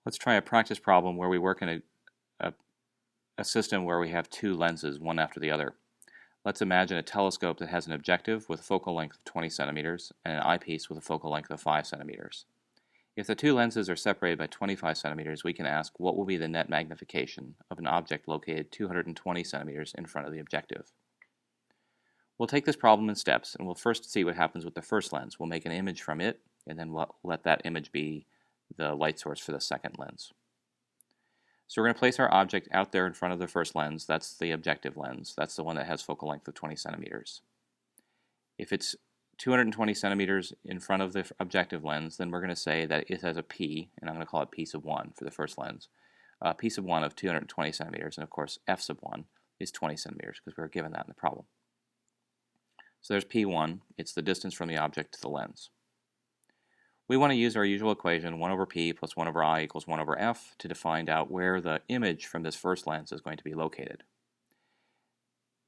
Let's try a practice problem where we work in a system where we have two lenses, one after the other. Let's imagine a telescope that has an objective with a focal length of 20 centimeters and an eyepiece with a focal length of 5 centimeters. If the two lenses are separated by 25 centimeters, we can ask what will be the net magnification of an object located 220 centimeters in front of the objective. We'll take this problem in steps, and we'll first see what happens with the first lens. We'll make an image from it, and then we'll let that image be the light source for the second lens. So we're going to place our object out there in front of the first lens. That's the objective lens. That's the one that has focal length of 20 centimeters. If it's 220 centimeters in front of the objective lens, then we're going to say that it has a P, and I'm going to call it P sub 1 for the first lens. P sub 1 of 220 centimeters, and of course F sub 1 is 20 centimeters because we were given that in the problem. So there's P1, it's the distance from the object to the lens. We want to use our usual equation, 1 over P plus 1 over I equals 1 over F, to find out where the image from this first lens is going to be located.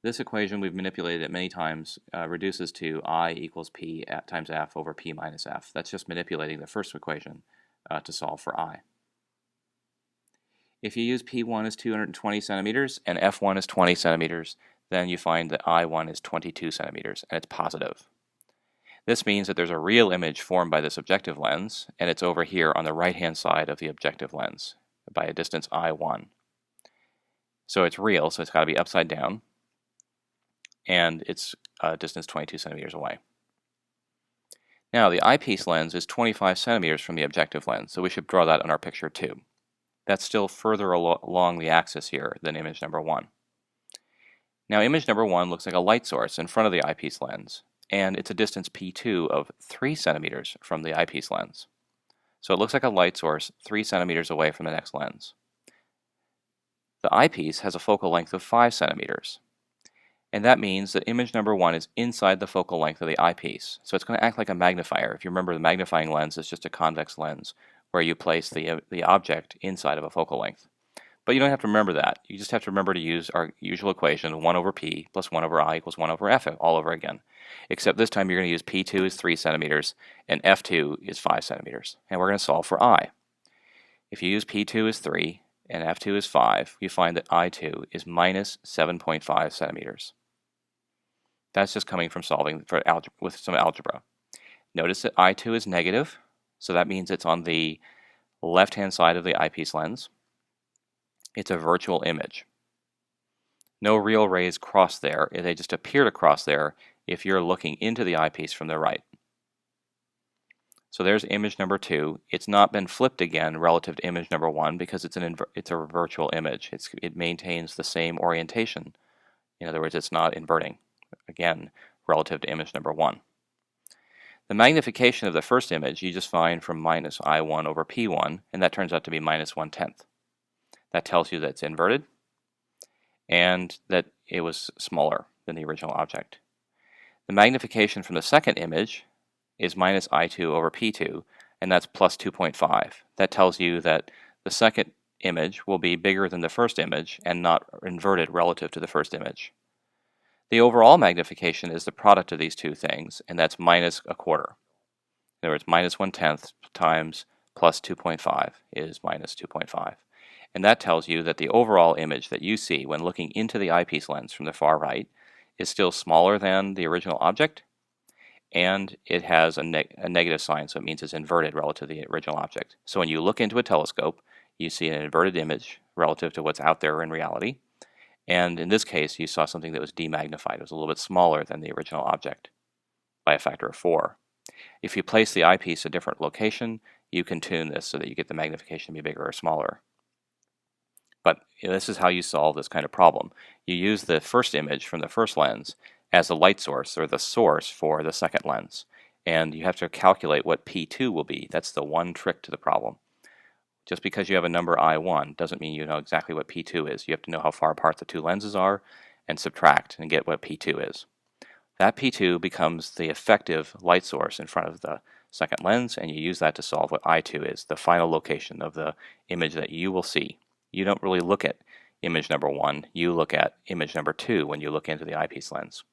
This equation, we've manipulated it many times, reduces to I equals P times F over P minus F. That's just manipulating the first equation to solve for I. If you use P1 as 220 centimeters and F1 is 20 centimeters, then you find that I1 is 22 centimeters, and it's positive. This means that there's a real image formed by this objective lens, and it's over here on the right-hand side of the objective lens by a distance I1. So it's real, so it's got to be upside down, and it's a distance 22 centimeters away. Now, the eyepiece lens is 25 centimeters from the objective lens, so we should draw that on our picture too. That's still further along the axis here than image number 1. Now, image number 1 looks like a light source in front of the eyepiece lens, and it's a distance P2 of 3 centimeters from the eyepiece lens. So it looks like a light source 3 centimeters away from the next lens. The eyepiece has a focal length of 5 centimeters, and that means that image number 1 is inside the focal length of the eyepiece. So it's going to act like a magnifier. If you remember, the magnifying lens is just a convex lens where you place the object inside of a focal length. But you don't have to remember that. You just have to remember to use our usual equation, 1 over P plus 1 over I equals 1 over F all over again. Except this time you're going to use P2 is 3 centimeters and F2 is 5 centimeters. And we're going to solve for I. If you use P2 is 3 and F2 is 5, you find that I2 is minus 7.5 centimeters. That's just coming from solving for with some algebra. Notice that I2 is negative, so that means it's on the left-hand side of the eyepiece lens. It's a virtual image. No real rays cross there. They just appear to cross there if you're looking into the eyepiece from the right. So there's image number 2. It's not been flipped again relative to image number 1 because it's a virtual image. It maintains the same orientation. In other words, it's not inverting, again, relative to image number 1. The magnification of the first image you just find from minus I1 over P1, and that turns out to be minus 1/10. That tells you that it's inverted and that it was smaller than the original object. The magnification from the second image is minus I2 over P2, and that's plus 2.5. That tells you that the second image will be bigger than the first image and not inverted relative to the first image. The overall magnification is the product of these two things, and that's minus 1/4. In other words, minus 1/10 times plus 2.5 is minus 2.5. And that tells you that the overall image that you see when looking into the eyepiece lens from the far right is still smaller than the original object, and it has a negative sign, so it means it's inverted relative to the original object. So when you look into a telescope, you see an inverted image relative to what's out there in reality, and in this case you saw something that was demagnified. It was a little bit smaller than the original object by a factor of 4. If you place the eyepiece a different location, you can tune this so that you get the magnification to be bigger or smaller. But this is how you solve this kind of problem. You use the first image from the first lens as the light source, or the source for the second lens. And you have to calculate what P2 will be. That's the one trick to the problem. Just because you have a number I1 doesn't mean you know exactly what P2 is. You have to know how far apart the two lenses are and subtract and get what P2 is. That P2 becomes the effective light source in front of the second lens, and you use that to solve what I2 is, the final location of the image that you will see. You don't really look at image number 1, you look at image number 2 when you look into the eyepiece lens.